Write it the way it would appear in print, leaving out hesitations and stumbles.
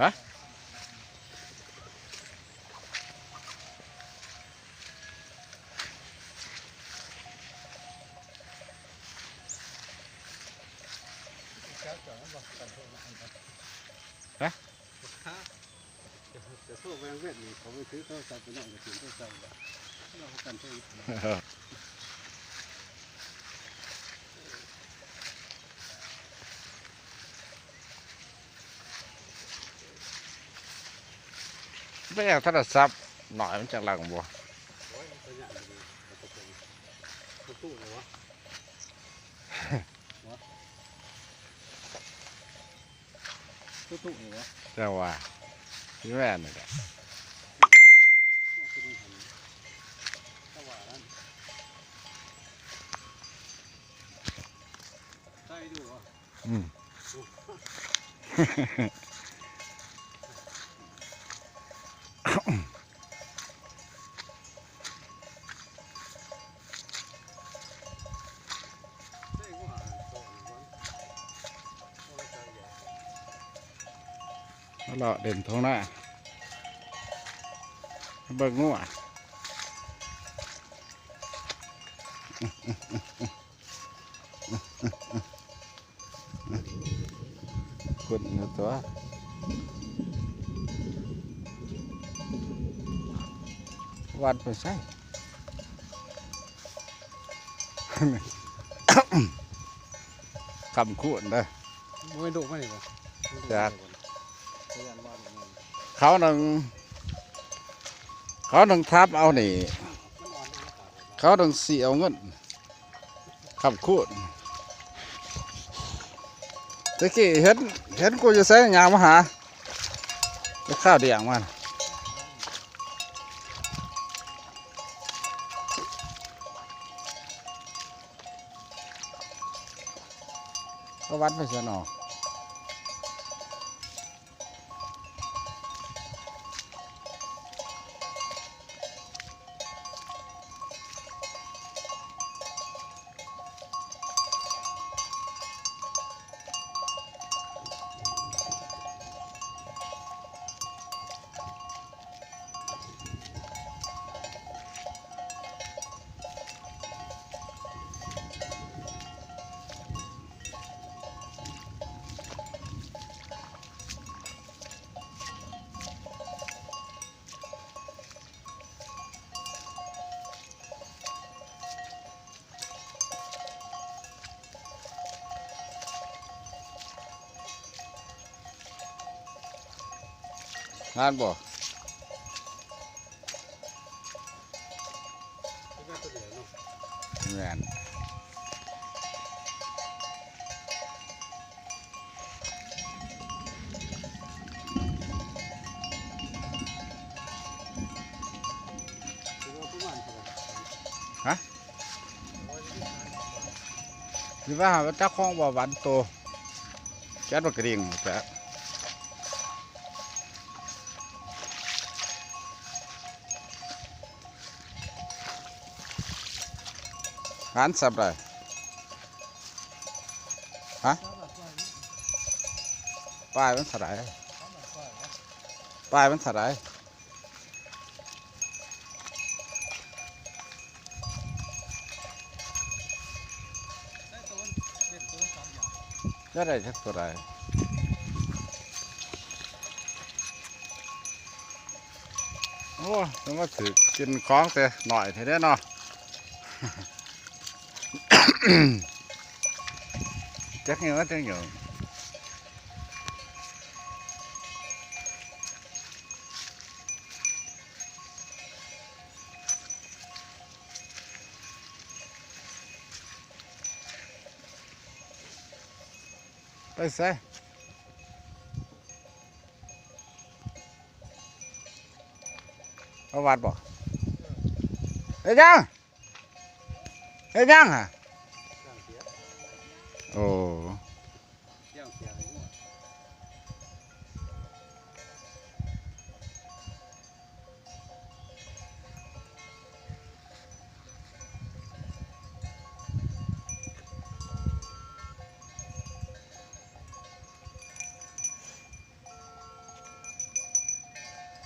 ฮะฮะจะสู้ไปเวียดนี่เขาไปซื้อโทรศัพท์ไปนั่งจะถือโทรศัพท์เรากันเท่าไม่อยากโทรศัพท์หน่อยมันจากหลังบัวโอ้ยตัวใหญ่เลยตัวตู้เลยวะตู้เลยวะแต่ว่าพี่แม่นี่แหละใช่ดูวะอืมเราเด่นท้องหน้าเบิกงัวขุดเนื้อตัววัดไปใช่คำขุดเลยไม่ดุไม่เลยปะจากเขาหนึ่งทับเอาหนิเขาหนึ่งเสียเอาเงินคำขุดตะกี้เห็นกูจะใส่ยางมาหาจะข้าวเดียงมันก็วัดไปเสียหนองานบ่งานฮะคือว่าเจ้าของบ่หวันโตแก๊สบักกระดิ่งแต่งานสับเลยฮะป้ายมันสลายป้ายมันสลายจะได้สักตัวใดโอ้ต้องมาถือกินของแต่หน่อยเท่านี้เนาะจักเงี้ยจักเงี้ยไปใส่เอาวัดบ่เฮ้ยยังเฮ้ยยังฮะโอ้